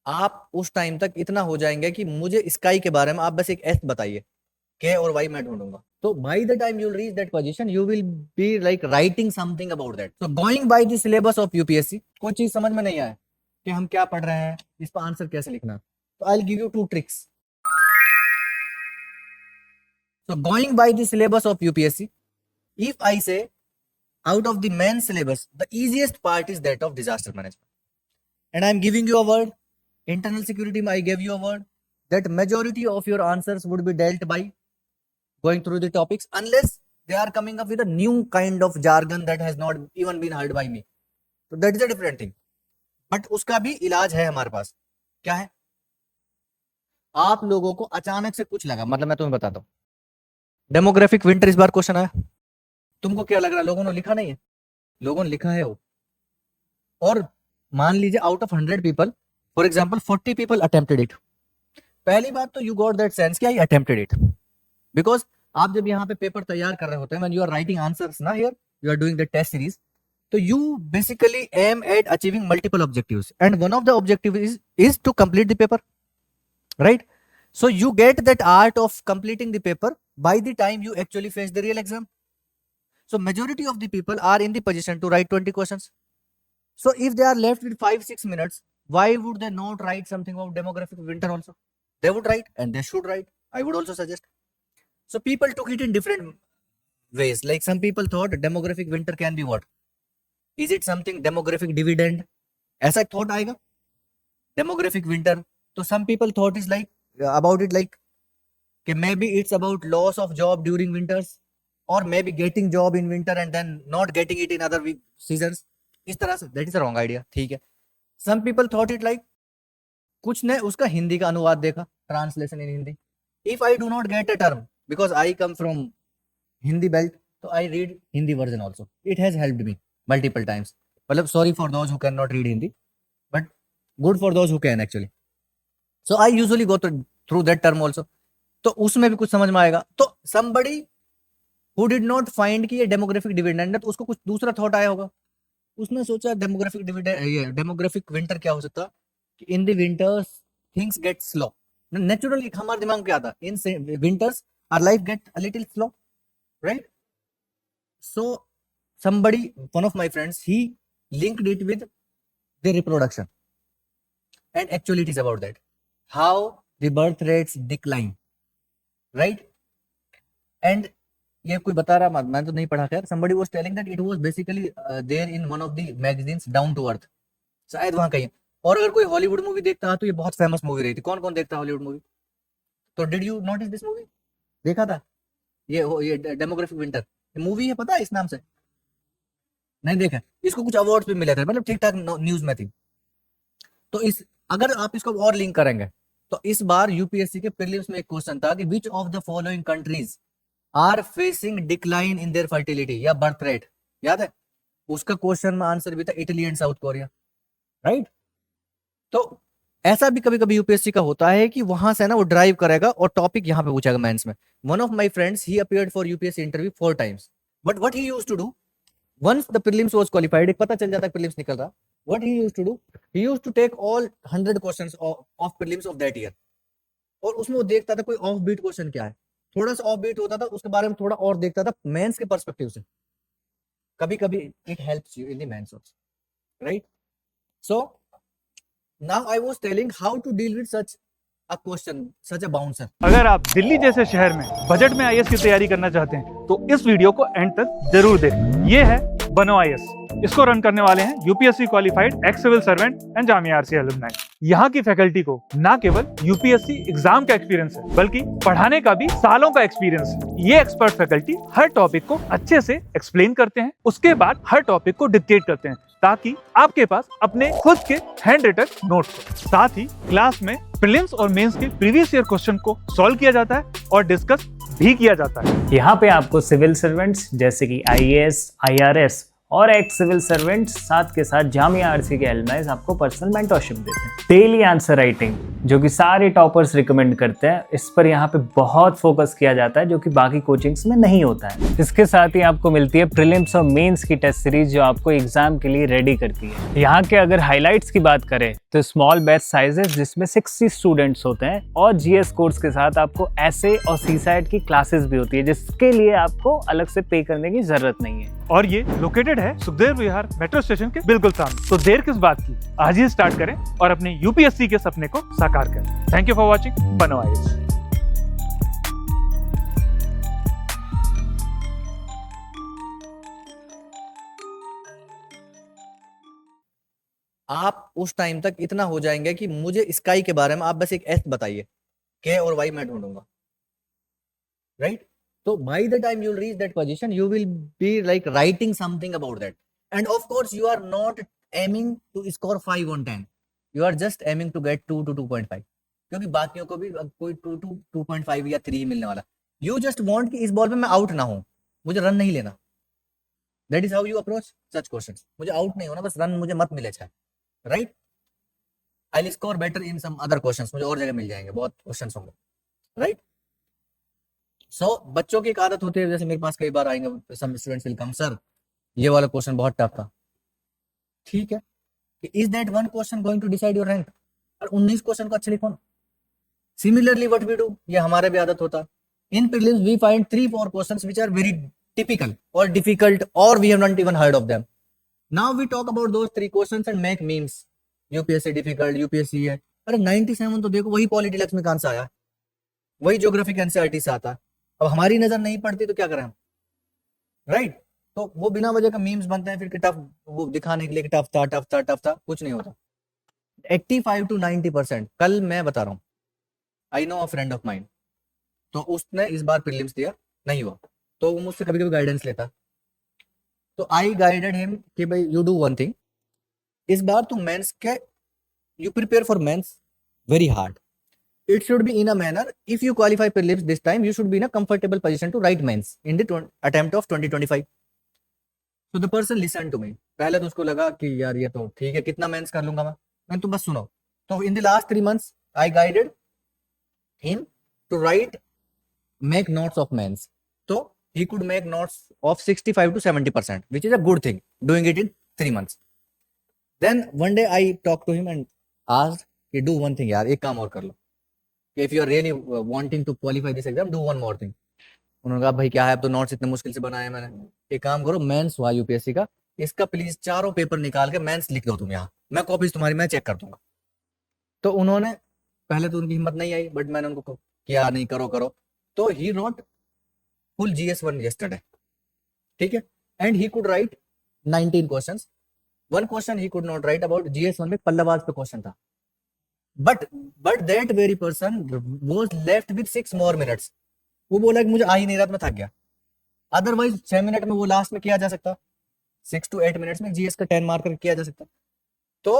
आप उस टाइम तक इतना हो जाएंगे कि मुझे स्काई के बारे में आप बस एक एस बताइए, के और वाई मैं ढूंढूंगा। तो by the time you will reach that position you will be like writing something about that. So going by the syllabus of UPSC, कोई चीज समझ में नहीं आए कि हम क्या पढ़ रहे हैं, इस पर आंसर कैसे लिखना, तो I will give you two tricks. So going by the syllabus of UPSC, if I say out of the main syllabus, the easiest part is that of disaster management. And I am giving you a word. Internal security, I gave you a word that majority of your answers would be dealt by going through the topics, unless they are coming up with a new kind of jargon that has not even been heard by me. So that is a different thing. But उसका भी इलाज है हमारे पास। क्या है? आप लोगों को अचानक से कुछ लगा, मतलब मैं तुम्हें बताता हूँ, डेमोग्राफिक विंटर इस बार क्वेश्चन आया, तुमको क्या लग रहा है लोगों ने लिखा नहीं है? लोगों ने लिखा है वो। और मान लीजिए out of 100 people, for example 40 people attempted it. पहली बात तो यू गॉट दैट सेंस कि आई अटेम्प्टेड इट, बिकॉज आप जब यहाँ पे पेपर तैयार कर रहे होते हैं, when you are writing answers ना, here you are doing the test series, तो you basically aim at achieving multiple objectives and one of the objective is to complete the paper, right? So you get that art of completing the paper by the time you actually face the real exam. So majority of the people are in the position to write 20 questions. So if they are left with 5-6 minutes, why would they not write something about demographic winter also? They would write, and they should write. I would also suggest. So people took it in different ways. Like some people thought demographic winter can be what? Is it something demographic dividend? ऐसा thought आएगा? Demographic winter. So some people thought is like about it like कि maybe it's about loss of job during winters, or maybe getting job in winter and then not getting it in other seasons. इस तरह से, that is a wrong idea. ठीक है. Some people thought it like, कुछ ने उसका हिंदी का अनुवाद देखा, translation in Hindi. If I do not get a term because I come from Hindi belt, तो I read Hindi version also. It has helped me multiple times. मतलब sorry for those who cannot read Hindi, but good for those who can actually. So I usually go through that term also. तो उसमें भी कुछ समझ में आएगा. तो somebody who did not find कि ये डेमोग्राफिक डिविडेंड है, तो उसको कुछ दूसरा थॉट आया होगा. उसने सोचा डेमोग्राफिक डिविडेंड, ये डेमोग्राफिक विंटर क्या हो सकता कि in the winters things get slow. Naturally हमारे दिमाग में क्या आता, in winters our life get a little slow, right? So somebody, one of my friends, he linked it with the reproduction, and actually it is about that, how the birth rates decline, right? And ये कोई बता रहा, मैं तो नहीं पढ़ा खैर, somebody was telling that it was basically there in one of the magazines, Down to Earth, शायद वहां कहीं. और अगर कोई हॉलीवुड मूवी देखता है तो ये बहुत फेमस मूवी रही थी. कौन कौन देखता है हॉलीवुड मूवी? तो did you notice this movie? देखा था ये डेमोग्राफिक विंटर मूवी है, पता है इस नाम से? नहीं देखा. इसको कुछ अवार्ड्स भी मिले थे, मतलब ठीक ठाक न्यूज में थी. तो इस, अगर आप इसको और लिंक करेंगे तो इस बार यूपीएससी के प्रीलिम्स में एक क्वेश्चन था कि which of the following countries are facing decline in their fertility या बर्थ रेट. याद है? उसका क्वेश्चन में आंसर भी था Italy and South Korea, right? तो ऐसा भी कभी कभी यूपीएससी का होता है कि वहां से ना वो ड्राइव करेगा और टॉपिक यहाँ पे पूछेगा मेंस में. One of my friends, he appeared for UPSC interview 4 times, but what he used to do, once the prelims was qualified, एक पता चल जाता है prelims निकल रहा, what he used to do, he used to take all 100 questions of prelims of that year, और उसमें वो देखता था कोई ऑफ बीट क्वेश्चन क्या है, थोड़ा सा ऑफ बीट होता था उसके बारे में थोड़ा और देखता था मेंस के पर्सपेक्टिव से. कभी कभी it helps you in the mains also, right? So now I was telling how to deal with such a question, such a bouncer. अगर आप दिल्ली जैसे शहर में बजट में आईएएस की तैयारी करना चाहते हैं तो इस वीडियो को एंड तक जरूर देखें. ये है बनो आईएएस. इसको रन करने वाले हैं UPSC qualified ex civil servant and Jamia RC alumni. यहाँ की फैकल्टी को ना केवल यूपीएससी एग्जाम का एक्सपीरियंस है बल्कि पढ़ाने का भी सालों का एक्सपीरियंस है. ये एक्सपर्ट फैकल्टी हर टॉपिक को अच्छे से एक्सप्लेन करते हैं, उसके बाद हर टॉपिक को डिक्टेट करते हैं ताकि आपके पास अपने खुद के हैंड रिटन नोट्स हो. साथ ही क्लास में प्रीलिम्स और मेंस के प्रीवियस ईयर क्वेश्चन को सॉल्व किया जाता है और डिस्कस भी किया जाता है. यहाँ पे आपको सिविल सर्वेंट्स जैसे कि आईएएस, आईआरएस और एक्स सिविल सर्वेंट्स साथ के साथ जामिया आरसी के एलुमनाई आपको पर्सनल मेंटरशिप देते हैं. डेली आंसर राइटिंग, जो कि सारे टॉपर्स रिकमेंड करते हैं। इस पर यहाँ पे बहुत फोकस किया जाता है, जो कि बाकी कोचिंग्स में नहीं होता है। इसके साथ ही आपको मिलती है प्रीलिम्स और मेंस की टेस्ट सीरीज, जो आपको एग्जाम के लिए रेडी करती है। यहाँ के अगर हाइलाइट्स की बात करें तो स्मॉल बैच साइजेस जिसमें 60 स्टूडेंट्स होते हैं, और जीएस कोर्स के साथ आपको एसए और सीसैट की क्लासेस भी होती है, जिसके लिए आपको अलग से पे करने की जरूरत नहीं है। और ये लोकेटेड है सुखदेव विहार मेट्रो स्टेशन के बिल्कुल सामने। तो देर किस बात की, आज ही स्टार्ट करें और अपने यूपीएससी के सपने को साकार करें। थैंक यू फॉर वॉचिंग बनो आईएएस। आप उस टाइम तक इतना हो जाएंगे कि मुझे स्काई के बारे में आप बस एक एस बताइए, के और वाई मैं ढूंढूंगा, right? So by the time you'll reach that position, you will be like writing something about that. And of course, you are not aiming to score 5 on 10. You are just aiming to get 2 to 2.5. क्योंकि बाकियों को भी कोई 2 to 2.5 या 3 मिलने वाला. You just want कि इस बॉल में मैं आउट ना हूं, मुझे रन नहीं लेना. That is how you approach such questions. मुझे आउट नहीं होना, बस रन मुझे मत मिले चाहे, right? I'll score better in some other questions. मुझे और जगह मिल जाएंगे, बहुत क्वेश्चंस होंगे, right? सो बच्चों की एक आदत होती है, जैसे मेरे पास कई बार आएंगे some students will come, sir ये वाला क्वेश्चन बहुत टफ था। ठीक है, is that one question going to decide your rank? और 19 क्वेश्चन को अच्छे लिखो ना। सिमिलरली व्हाट वी डू, ये हमारे भी आदत होता है, in prelims we find 3-4 questions which are very typical और डिफिकल्ट और we have not even heard of them. Now we talk about those 3 questions and make memes, UPSC difficult, UPSC है। अरे 97 तो देखो वही पॉलिटी लक्ष्मीकांत से आया, वही ज्योग्राफी एनसीईआरटी से आता है। अब हमारी नजर नहीं पड़ती तो क्या करें हम, राइट? तो वो बिना वजह का मीम्स बनते हैं फिर कि टफ, वो दिखाने के लिए कि टफ था टफ था टफ था, कुछ नहीं होता। 85 to 90%। कल मैं बता रहा हूँ, I know a friend of mind, तो उसने इस बार प्रीलिम्स दिया, नहीं हुआ, तो वो मुझसे कभी कभी गाइडेंस लेता, तो आई गाइडेड हिम कि भाई यू डू वन थिंग, इस बार तुम मेंस के, you prepare for mains very hard. It should be in a manner, if you qualify prelims this time, you should be in a comfortable position to write mains in the attempt of 2025. So the person listened to me. पहले तो उसको लगा कि यार ये तो ठीक है, कितना मेंस कर लूंगा मैं तो बस सुनो। तो in the last 3 months, I guided him to write, make notes of mains. So he could make notes of 65 to 70%, which is a good thing, doing it in 3 months. Then one day I talked to him and asked कि do one thing यार, एक काम और कर लो, if you are really wanting to qualify this exam, do one more thing. उन्होंने कहा भाई क्या है, अब तो नोट्स इतने मुश्किल से बनाए मैंने, एक काम करो, मेंस हुआ यूपीएससी का, इसका प्लीज चारों पेपर निकाल के मेंस लिख दो तुम यहाँ, मैं कॉपीज तुम्हारी मैं चेक कर दूंगा। तो उन्होंने, पहले तो उनकी हिम्मत नहीं आई, बट मैंने उनको किया नहीं, करो करो, तो he wrote full GS1 yesterday, ठीक है, and he could write 19 questions. One question he could not right about GS1 में पल्लवाज पे क्वेश्चन था, but that very person was left with 6 more minutes. वो बोला कि मुझे आ ही नहीं रहा, तो मैं थक गया। अदरवाइज 6 मिनट में वो लास्ट में किया जा सकता, 6 to 8 मिनट्स में जीएस का 10 मार्कर किया जा सकता। तो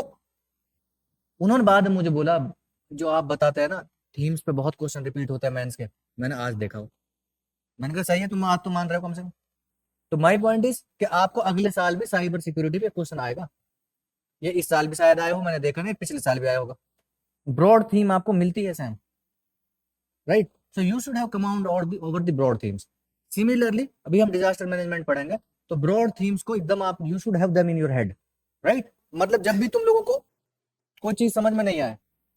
उन्होंने बाद में मुझे बोला, जो आप बताते हैं ना थीम्स पे बहुत क्वेश्चन रिपीट होता है मेंस के, मैंने आज देखा हो। मैंने कहा सही है, तुम आज तो मान रहे हो कम से कम। तो माय पॉइंट इज कि आपको अगले साल भी साइबर सिक्योरिटी पे क्वेश्चन आएगा, ये इस साल भी शायद आया हो, मैंने देखा नहीं, पिछले साल भी आया होगा। ब्रॉड थीम आपको मिलती है same, right? So you should have command over the broad themes. Similarly अभी हम डिजास्टर मैनेजमेंट पढ़ेंगे, तो ब्रॉड थीम्स को एकदम आप, you should have them in your head, right? मतलब जब भी तुम लोगों को कोई चीज समझ में नहीं आए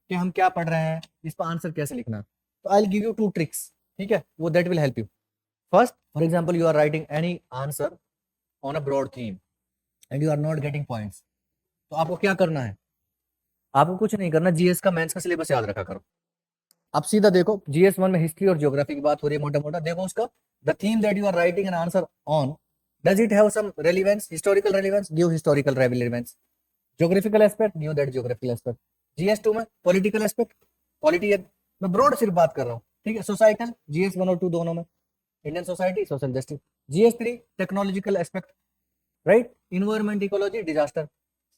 कि हम क्या पढ़ रहे हैं, इस पर आंसर कैसे लिखना, तो I will give you 2 tricks, ठीक है, वो that will help you. First, for example you are writing any answer on a broad theme and you are not getting points, तो आपको क्या करना है? आपको कुछ नहीं करना, जीएस का मेंस का सिलेबस याद रखा करो। अब सीधा देखो, GS1 में हिस्ट्री और ज्योग्राफी की बात हो रही है मोटा मोटा, देखो उसका the theme that you are writing an answer on, does it have some relevance, historical relevance, give historical relevance. Geographical aspect, give that geographical aspect. GS2 में पॉलिटिकल एस्पेक्ट, पॉलिटी, मैं ब्रॉड सिर्फ बात कर रहा हूँ, ठीक है। सोसाइटल, GS1 और 2 दोनों में, Indian society, social justice. GS3 technological aspect, right, environment, ecology, disaster.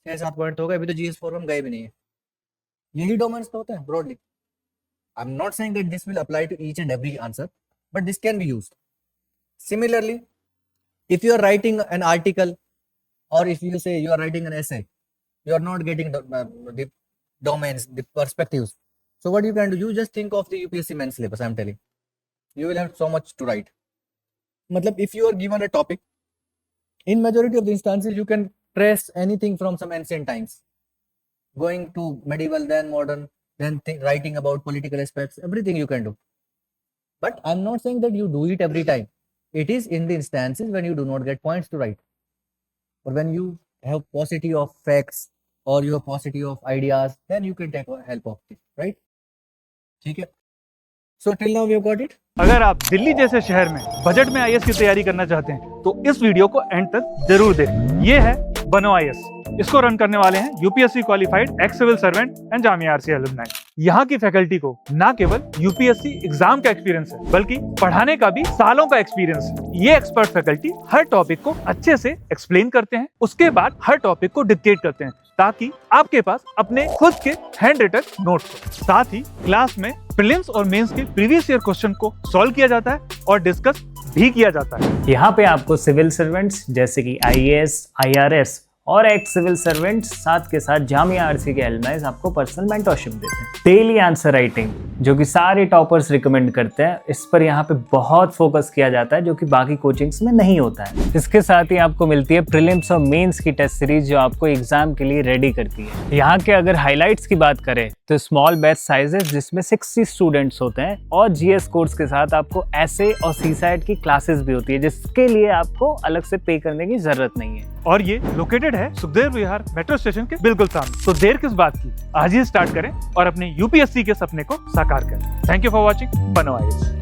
6-7 point हो गए, अभी तो GS4 में गए भी नहीं है। यही डोमेन्स तो होते हैं broadly. I am not saying that this will apply to each and every answer, but this can be used. Similarly, if you are writing an article or if you say you are writing an essay, you are not getting the domains, the perspectives, So what you can do, you just think of the UPSC main syllabus. I'm telling you will have so much to write. Matlab, if you are given a topic, in majority of the instances you can trace anything from some ancient times, going to medieval, then modern, then writing about political aspects, everything you can do. But I'm not saying that you do it every time. It is in the instances when you do not get points to write, or when you have paucity of facts or you have paucity of ideas, then you can take help of it, right? ठीक है. So till now we have got it. अगर आप दिल्ली जैसे शहर में budget में IAS की तैयारी करना चाहते हैं तो इस वीडियो को एंड तक जरूर देखें। ये है बनो आईएएस। इसको रन करने वाले हैं UPSC qualified ex civil servant and Jamia RC alumni. यहाँ की फैकल्टी को ना केवल यूपीएससी एग्जाम का एक्सपीरियंस है बल्कि पढ़ाने का भी सालों का एक्सपीरियंस है। ये एक्सपर्ट फैकल्टी हर टॉपिक को अच्छे से एक्सप्लेन करते हैं, उसके बाद हर टॉपिक को डिक्टेट करते हैं ताकि आपके पास अपने खुद के हैंड रिटन नोट्स हो। साथ ही क्लास में प्रीलिम्स और मेंस के प्रीवियस ईयर क्वेश्चन को सॉल्व किया जाता है और डिस्कस भी किया जाता है। यहाँ पे आपको सिविल सर्वेंट्स जैसे कि आईएएस, आईआरएस और एक्स सिविल सर्वेंट्स साथ के साथ जामिया आरसी के एलुमनाइज आपको पर्सनल मेंटरशिप देते हैं। डेली आंसर राइटिंग जो कि सारे टॉपर्स रिकमेंड करते हैं, इस पर यहाँ पे बहुत फोकस किया जाता है जो कि बाकी कोचिंग्स में नहीं होता है। इसके साथ ही आपको मिलती है प्रीलिम्स और मेंस की टेस्ट सीरीज जो आपको एग्जाम के लिए रेडी करती है। यहाँ के अगर हाईलाइट्स की बात करें तो स्मॉल बैच साइजेस जिसमें 60 स्टूडेंट्स होते हैं और जीएस कोर्स के साथ आपको एसए और सीसैट की क्लासेस भी होती है जिसके लिए आपको अलग से पे करने की जरूरत नहीं है। और ये लोकेटेड है सुखदेव विहार मेट्रो स्टेशन के बिल्कुल सामने। तो देर किस बात की, आज ही स्टार्ट करें और अपने यूपीएससी के सपने को साकार करें। थैंक यू फॉर वॉचिंग बनो आईएएस।